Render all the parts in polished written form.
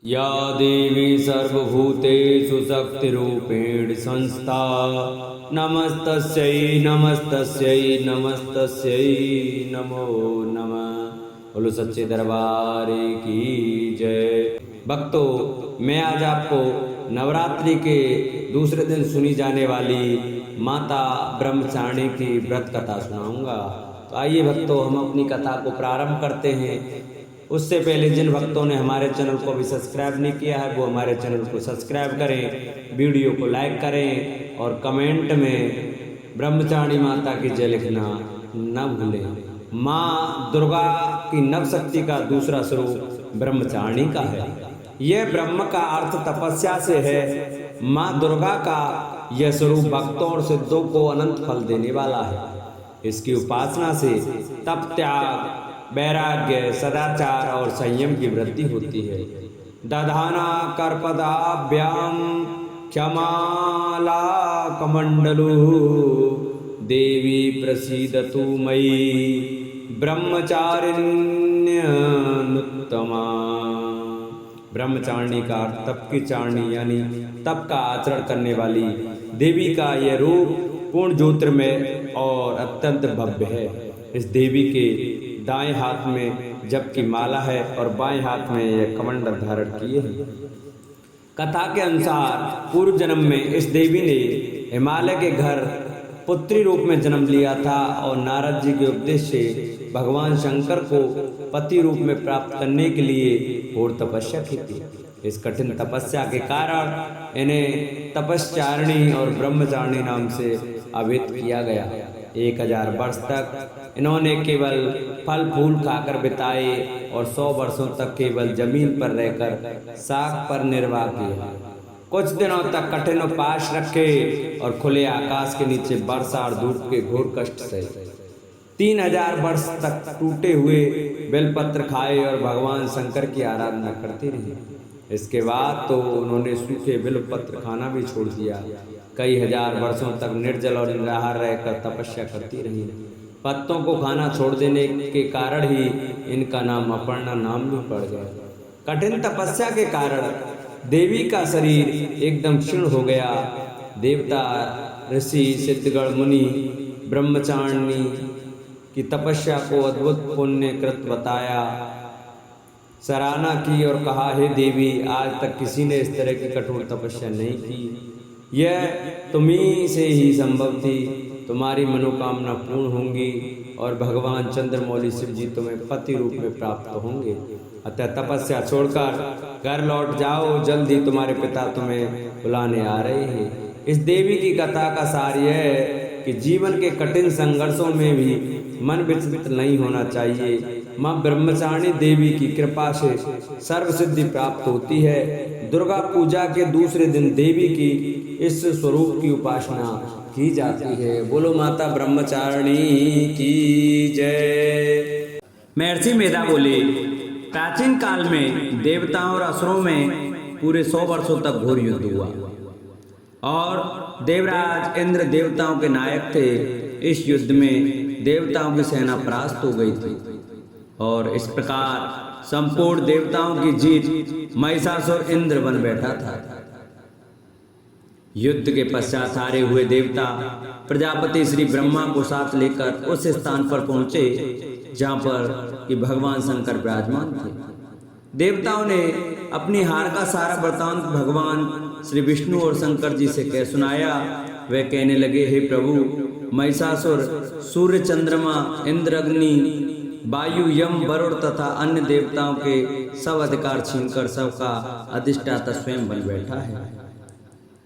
या देवी सर्वभूतेषु शक्तिरूपेण संस्था नमस्तस्यै नमस्तस्यै नमस्तस्यै नमो नमः। बोलो सच्चे दरबार की जय। भक्तों, मैं आज आपको नवरात्रि के दूसरे दिन सुनी जाने वाली माता ब्रह्मचारिणी की व्रत कथा सुनाऊंगा। तो आइए भक्तों, हम अपनी कथा को प्रारंभ करते हैं। उससे पहले जिन भक्तों ने हमारे चैनल को अभी सब्सक्राइब नहीं किया है वो हमारे चैनल को सब्सक्राइब करें, वीडियो को लाइक करें और कमेंट में ब्रह्मचारिणी माता की जय लिखना न भूलें। माँ दुर्गा की नवशक्ति का दूसरा स्वरूप ब्रह्मचारिणी का है। यह ब्रह्म का अर्थ तपस्या से है। माँ दुर्गा का यह स्वरूप भक्तों और सिद्धों को अनंत फल देने वाला है। इसकी उपासना से तप, त्याग, वैराग्य, सदाचार और संयम की वृद्धि होती है। दधाना कर्पदाभ्याम क्षमाला कमंडलु देवी प्रसीदतु मयि ब्रह्मचारिण्यनुत्तमा। ब्रह्मचारिणी का अर्थ तप की चारिणी यानी तप का आचरण करने वाली देवी का यह रूप पूर्ण ज्योतिर्मय और अत्यंत भव्य है। इस देवी के दाएं हाथ में जप की माला है और बाएं हाथ में यह कमंडल धारण किए है। कथा के अनुसार पूर्व जन्म में इस देवी ने हिमालय के घर पुत्री रूप में जन्म लिया था और नारद जी के उपदेश से भगवान शंकर को पति रूप में प्राप्त करने के लिए घोर तपस्या की थी। इस कठिन तपस्या के कारण इन्हें तपस्चारिणी और ब्रह्मचारिणी नाम से अभिहित किया गया। 1000 वर्ष तक इन्होंने केवल फल फूल खाकर बिताए और 100 वर्षों तक केवल जमीन पर रहकर साग पर निर्वाह किया। कुछ दिनों तक कठिन उपास रखे और खुले आकाश के नीचे वर्षा और धूप के घोर कष्ट सहे। 3000 वर्ष तक टूटे हुए बेलपत्र खाए और भगवान शंकर की आराधना करते रहे। इसके बाद तो उन्होंने सूखे बेलपत्र खाना भी छोड़ दिया। कई हजार वर्षों तक निर्जल और निराहार रहकर तपस्या करती रही। पत्तों को खाना छोड़ देने के कारण ही इनका नाम अपर्णा नाम भी पड़ गया। कठिन तपस्या के कारण देवी का शरीर एकदम क्षीण हो गया। देवता, ऋषि, सिद्धगण, मुनि ब्रह्मचारिणी की तपस्या को अद्भुत पुण्य कृत बताया, सराहना की और कहा, हे देवी, आज तक किसी ने इस तरह की कठोर तपस्या नहीं की। यह तुम्ही से ही संभव थी। तुम्हारी मनोकामना पूर्ण होंगी और भगवान चंद्रमौली शिव जी तुम्हें पति रूप में प्राप्त होंगे। अतः तपस्या छोड़कर घर लौट जाओ, जल्द ही तुम्हारे पिता तुम्हें बुलाने आ रहे हैं। इस देवी की कथा का सार यह है कि जीवन के कठिन संघर्षों में भी मन विचलित नहीं होना चाहिए। माँ ब्रह्मचारिणी देवी की कृपा से सर्व सिद्धि प्राप्त होती है। दुर्गा पूजा के दूसरे दिन देवी की इस स्वरूप की उपासना की जाती है। बोलो माता ब्रह्मचारिणी की जय। महर्षि मेधा बोले, प्राचीन काल में देवताओं और असुरों में पूरे 100 वर्षों तक घोर युद्ध हुआ और देवराज इंद्र देवताओं के नायक थे। इस युद्ध में देवताओं की सेना परास्त हो गई थी और इस प्रकार संपूर्ण देवताओं की जीत महिषासुर इंद्र बन बैठा था। युद्ध के पश्चात हारे हुए देवता प्रजापति श्री ब्रह्मा को साथ लेकर उस स्थान पर पहुंचे जहां पर कि भगवान शंकर विराजमान थे। देवताओं ने अपनी हार का सारा वृतांत भगवान श्री विष्णु और शंकर जी से कह सुनाया। वे कहने लगे, हे प्रभु, महिषासुर सूर्य, चंद्रमा, इंद्र, अग्नि, वायु, यम, वरुण तथा अन्य देवताओं के सब अधिकार छीनकर सबका अधिष्ठाता स्वयं बन बैठा है।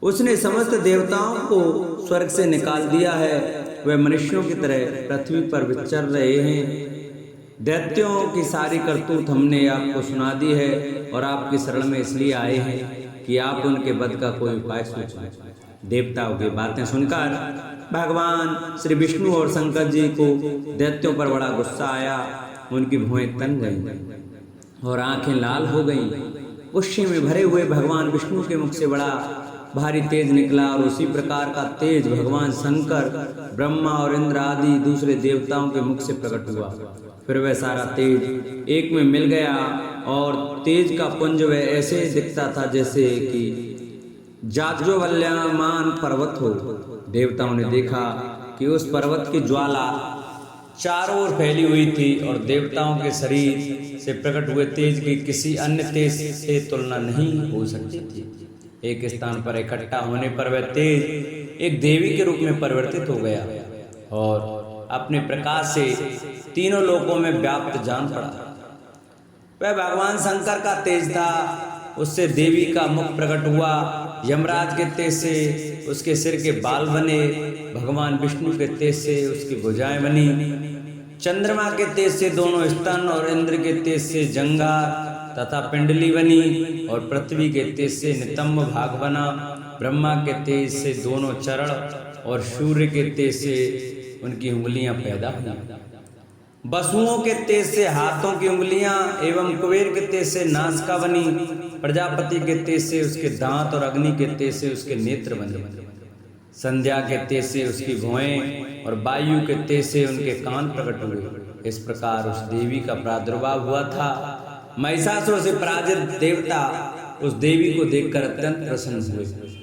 उसने समस्त देवताओं को स्वर्ग से निकाल दिया है। वे मनुष्यों की तरह पृथ्वी पर विचर रहे हैं। दैत्यों की सारी करतूत हमने आपको सुना दी है और आपकी शरण में इसलिए आए हैं कि आप उनके वध का कोई उपाय सोचें। देवताओं की बातें सुनकर भगवान श्री विष्णु और शंकर जी को दैत्यों पर बड़ा गुस्सा आया। उनकी भुएं तन गईं और आंखें लाल हो गईं। गुस्से में भरे हुए भगवान विष्णु के मुख से बड़ा भारी तेज निकला और उसी प्रकार का तेज भगवान शंकर, ब्रह्मा और इंद्र आदि दूसरे देवताओं के मुख से प्रकट हुआ। फिर वह सारा तेज एक में मिल गया और तेज का पुंज वह ऐसे दिखता था जैसे कि जाज्वल्यमान पर्वत हो। देवताओं ने देखा कि उस पर्वत की ज्वाला चारों ओर फैली हुई थी और देवताओं के शरीर से प्रकट हुए तेज की किसी अन्य तेज से तुलना नहीं हो सकती थी। एक स्थान पर इकट्ठा होने पर वह तेज एक देवी के रूप में परिवर्तित हो गया और अपने प्रकाश से तीनों लोकों में व्याप्त जान पड़ा। वह भगवान शंकर का तेज था। उससे देवी का मुख प्रकट हुआ। यमराज के तेज से उसके सिर के बाल बने। भगवान विष्णु के तेज से उसकी भुजाएं बनी। चंद्रमा के तेज से दोनों स्तन और इंद्र के तेज से जंघा तथा पिंडली बनी और पृथ्वी के तेज से नितंब भाग बना। ब्रह्मा के तेज से दोनों चरण और सूर्य के तेज से उनकी उंगलियां पैदा हुई। वसुओं के तेज से हाथों की उंगलियां एवं कुबेर के तेज से नासिका बनी। प्रजापति के तेज से उसके दांत और अग्नि के तेज से उसके नेत्र बने। संध्या के तेज से उसकी भुएं और वायु के तेज से उनके कान प्रकट हुए। इस प्रकार उस देवी का प्रादुर्भाव हुआ था। महिषासुर से पराजित देवता उस देवी को देखकर अत्यंत प्रसन्न हुए।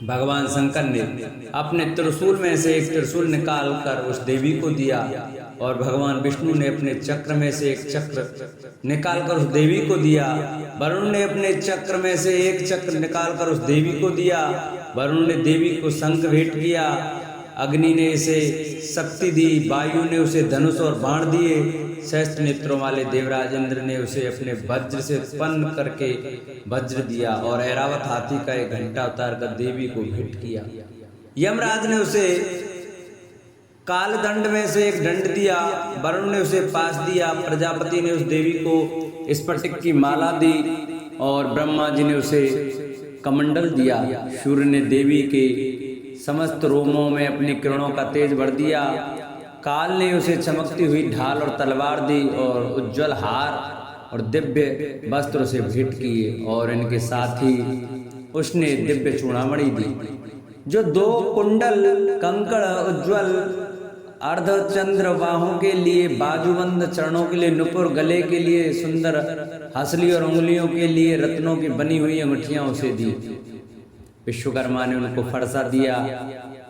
भगवान शंकर ने अपने त्रिशूल में से एक त्रिशूल निकाल कर उस देवी को दिया और भगवान विष्णु ने अपने चक्र में से एक चक्र निकालकर उस देवी को दिया। वरुण ने अपने चक्र में से एक चक्र निकालकर उस देवी को दिया। वरुण ने देवी को शंख भेंट किया। अग्नि ने इसे शक्ति दी। वायु ने उसे धनुष और बाण दिए। सहस्त्र नेत्रों वाले देवराज इंद्र ने उसे अपने वज्र से उत्पन्न करके वज्र दिया और ऐरावत हाथी का एक घंटा उतारकर देवी को भेंट किया। यमराज ने उसे काल दंड में से एक दंड दिया। वरुण ने उसे पास दिया। प्रजापति ने उस देवी को स्फटिक की माला दी और ब्रह्मा जी ने उसे कमंडल दिया। सूर्य ने देवी के समस्त रोमों में अपनी किरणों का तेज भर दिया। काल ने उसे चमकती हुई ढाल और तलवार दी और उज्जवल हार और दिव्य वस्त्र से भेंट किए और इनके साथ ही उसने दिव्य चूड़ामणि दी जो 2 कुंडल कंकड़ उज्जवल अर्ध चंद्र बाहों के लिए, बाजूबंद चरणों के लिए, नुपुर गले के लिए, सुंदर हंसली और उंगलियों के लिए रत्नों की बनी हुई अंगूठियां उसे दी। विश्वकर्मा ने उनको फरसा दिया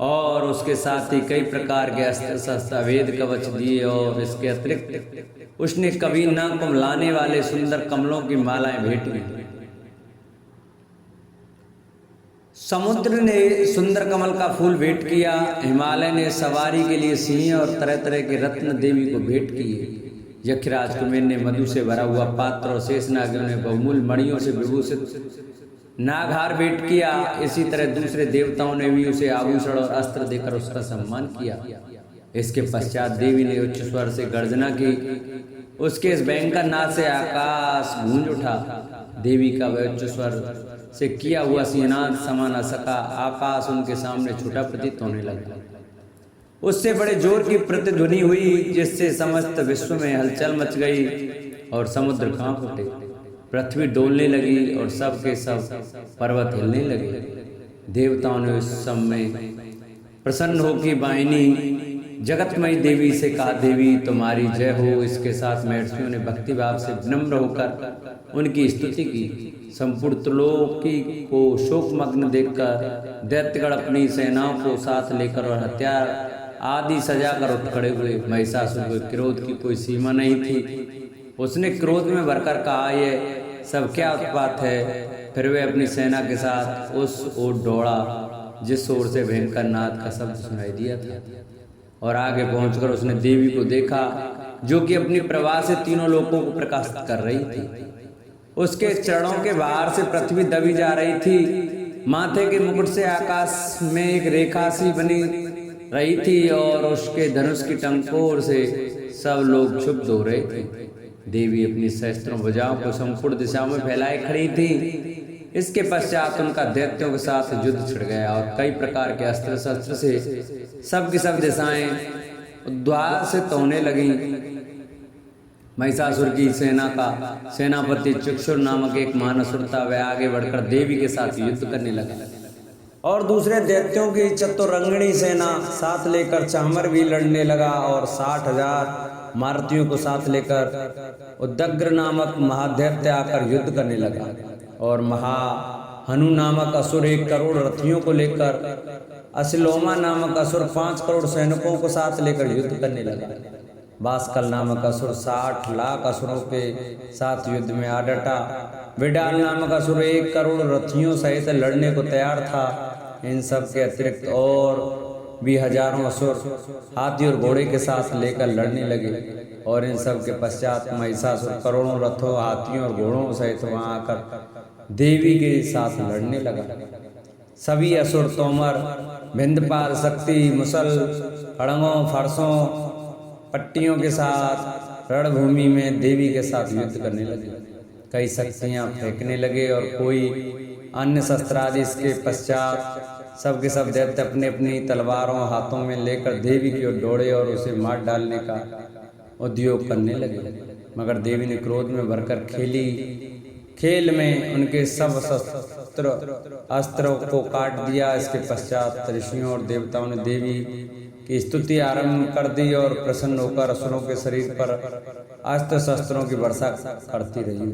और उसके साथ ही कई प्रकार के अस्त्र शस्त्र वेद कवच दिए और इसके अतिरिक्त उसने कभी न कुमलाने वाले सुंदर कमलों की मालाएं भेंट की। समुद्र ने सुंदर कमल का फूल भेंट किया। हिमालय ने सवारी के लिए सिंह और तरह तरह के रत्न देवी को भेंट किए। यक्षराज कुबेर ने मधु से भरा हुआ पात्र और शेषनागियों ने बहुमूल्य मणियों से विभूषित नागहार भेंट किया। इसी तरह दूसरे देवताओं ने भी उसे आभूषण और अस्त्र देकर उसका सम्मान किया। इसके पश्चात देवी ने उच्च स्वर से गर्जना की। उसके इस भयंकर नाद से आकाश गूंज उठा। देवी का वह उच्च स्वर से किया हुआ सिंहनाद समा न सका। आकाश उनके सामने छोटा प्रतीत होने लगा। उससे बड़े जोर की प्रतिध्वनि हुई जिससे समस्त विश्व में हलचल मच गई और समुद्र कांप उठे। पृथ्वी डोलने लगी और सब के सब पर्वत हिलने लगे। देवताओं ने उस समय प्रसन्न होकर वाहिनी जगतमयी देवी से कहा, देवी तुम्हारी जय हो। इसके साथ महर्षियों ने भक्तिभाव से विनम्र होकर उनकी स्तुति की। संपूर्ण त्रिलोकी को शोकमग्न देखकर दैत्यगण अपनी सेनाओं को साथ लेकर और हथियार आदि सजाकर उठ खड़े हुए। महिषासुर के क्रोध की कोई सीमा नहीं थी। उसने क्रोध में भरकर कहा, ये सब क्या उत्पात है। फिर वे अपनी सेना के साथ उस ओर दौड़ा जिस ओर से भयंकर नाद का शब्द सुनाई दिया था और आगे पहुंचकर उसने देवी को देखा जो कि अपनी प्रभा से तीनों लोकों को प्रकाशित कर रही थी। उसके चरणों के बाहर से पृथ्वी दबी जा रही थी। माथे के मुकुट से आकाश में एक रेखा सी बनी रही थी और उसके धनुष की टंकोर से सब लोग क्षुब्ध हो रहे थे। देवी अपनी सहस्त्रों भुजाओं को संपूर्ण दिशाओं में फैलाए खड़ी थी। इसके पश्चात उनका दैत्यों के साथ युद्ध छिड़ गया और कई प्रकार के अस्त्र शस्त्र से सब की सब दिशाएं उद्वासित होने लगी। महिषासुर की सेना का सेनापति चक्षुर नामक एक मानसुर था। वह आगे बढ़कर देवी के साथ युद्ध करने लगा और दूसरे दैत्यों की चतुरंगिणी सेना साथ लेकर चामर भी लड़ने लगा और 60,000 मारुतियों को साथ लेकर उदग्र नामक महादैत्य आकर युद्ध करने लगा और हनु नामक असुर 1 करोड़ रथियों को लेकर असिलोमा नामक असुर 5 करोड़ सैनिकों को साथ लेकर युद्ध करने लगा। बास्कल नामक असुर 60 लाख असुरों के साथ युद्ध में आ डटा। विडाल नामक असुर 1 करोड़ रथियों सहित लड़ने को तैयार था। इन सब के अतिरिक्त और भी हजारों असुर हाथी और घोड़े के साथ लेकर लड़ने लगे और इन सब के पश्चात महिषासुर करोड़ों रथों, हाथियों और घोड़ों सहित वहां आकर देवी के साथ लड़ने लगा। सभी असुर तोमर, भिंदपाल, शक्ति, मुसल, हड़ंगों, फरसों, पट्टियों के साथ रणभूमि में देवी के साथ युद्ध करने लगे। कई शक्तियां फेंकने लगे और कोई अन्य शस्त्र आदि। इसके पश्चात सबके सब दैत्य अपनी अपनी तलवारों हाथों में लेकर देवी की ओर दौड़े और उसे मार डालने का उद्योग करने लगे। मगर देवी ने क्रोध में भरकर खेल में उनके सब अस्त्रों को काट दिया। इसके पश्चात ऋषियों और देवताओं ने देवी की स्तुति आरंभ कर दी और प्रसन्न होकर असुरों के शरीर पर अस्त्र शस्त्रों की वर्षा करती रही।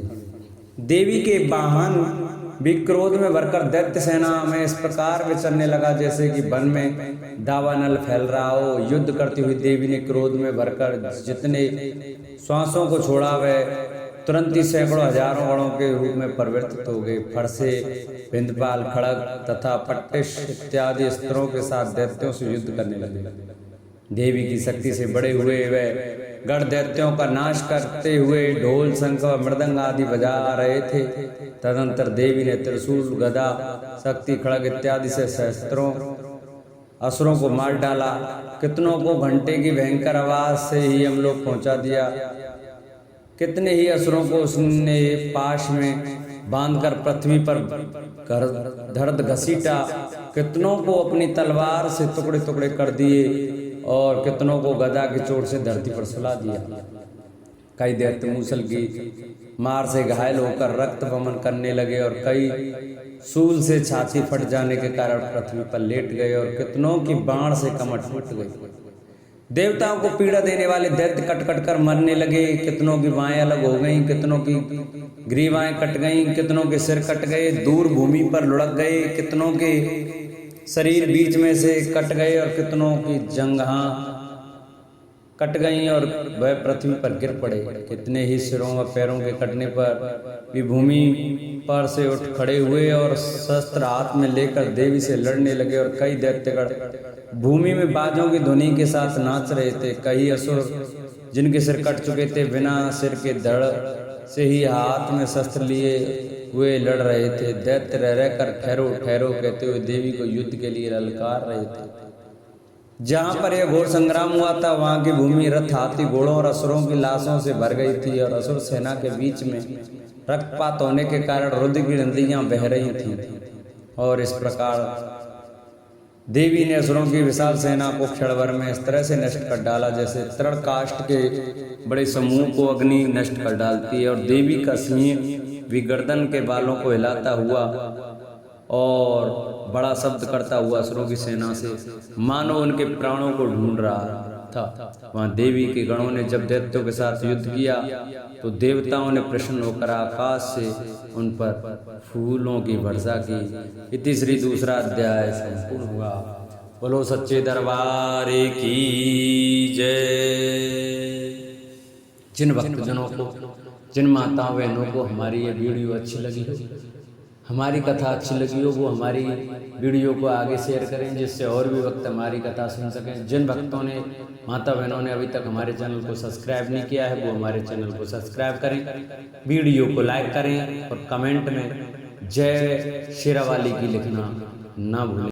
देवी के वाहन भी क्रोध में भरकर दैत्य सेना में इस प्रकार विचरने लगा जैसे कि वन में दावानल फैल रहा हो। युद्ध करती हुई देवी ने क्रोध में भरकर जितने श्वासों को छोड़ा वह तुरंत ही सैकड़ों हजारों गणों के रूप में परिवर्तित हो गए। फरसे, भिंदपाल, खड़ग तथा पट्टिश इत्यादि अस्त्रों के साथ दैत्यों से युद्ध करने लगे। देवी की शक्ति से बड़े हुए वह गढ़ दैत्यों का नाश करते हुए ढोल, शंख व मृदंग आदि बजा रहे थे। तदंतर देवी ने त्रिशूल, गदा, शक्ति, खड़ग इत्यादि से सहस्त्रों असुरों को मार डाला। कितनों को घंटे की भयंकर आवाज से ही हम लोग पहुंचा दिया। कितने ही असुरों को उसने पाश में बांधकर पृथ्वी पर धड़ घसीटा। कितनों को अपनी तलवार से टुकड़े टुकड़े कर दिए और कितनों को गदा की चोट से धरती पर सुला दिया। कई दैत्य मूसल की मार से घायल होकर रक्त वमन करने लगे और कई सूल से छाती फट जाने के कारण पृथ्वी पर लेट गए और कितनों की बाण से कमर फूट गई। देवताओं को पीड़ा देने वाले दैत्य कट कट कर मरने लगे। कितनों की बाहें अलग हो गईं, कितनों की ग्रीवाएं कट गईं, कितनों के सिर कट गए, दूर भूमि पर लुढ़क गए, कितनों के शरीर बीच में से कट गए और कितनों की जंघां कट गईं और वह पृथ्वी पर गिर पड़े। कितने ही सिरों व पैरों के कटने पर भी भूमि पर से उठ खड़े हुए और शस्त्र हाथ में लेकर देवी से लड़ने लगे और कई दैत्यगण भूमि में बाजों की ध्वनि के साथ नाच रहे थे। कई असुर जिनके सिर कट चुके थे बिना सिर के धड़ से ही हाथ में शस्त्र लिए हुए लड़ रहे थे। दैत्य रह रहकर ठहरो ठहरो कहते हुए देवी को युद्ध के लिए ललकार रहे थे। जहां पर यह घोर संग्राम हुआ था वहां की भूमि रथ, हाथी, घोड़ों और असुरों की लाशों से भर गई थी और असुर सेना के बीच में रक्तपात होने के कारण रुद्र की नदियां बह रही थीं। और इस प्रकार देवी ने असुरों की विशाल सेना को क्षणभर में इस तरह से नष्ट कर डाला जैसे तृण काष्ठ के बड़े समूह को अग्नि नष्ट कर डालती है। और देवी का सिंह भी गर्दन के बालों को हिलाता हुआ और बड़ा शब्द करता हुआ असुरों की सेना से मानो उनके प्राणों को ढूंढ रहा था। वहां देवी के गणों ने जब दैत्यों के साथ युद्ध किया तो देवताओं ने प्रसन्न होकर आकाश से उन पर फूलों की वर्षा की। इति श्री दूसरा अध्याय संपूर्ण हुआ। बोलो सच्चे दरबार की जय। जिन भक्तजनों को, जिन माताओं बहनों को हमारी ये वीडियो अच्छी लगी हो, हमारी कथा अच्छी लगी हो, वो हमारी वीडियो को आगे शेयर करें जिससे और भी भक्त हमारी कथा सुन सकें। जिन भक्तों ने, माता बहनों ने अभी तक हमारे चैनल को सब्सक्राइब नहीं किया है वो हमारे चैनल को सब्सक्राइब करें, वीडियो को लाइक करें और कमेंट में जय शेरावाली की लिखना ना भूलें।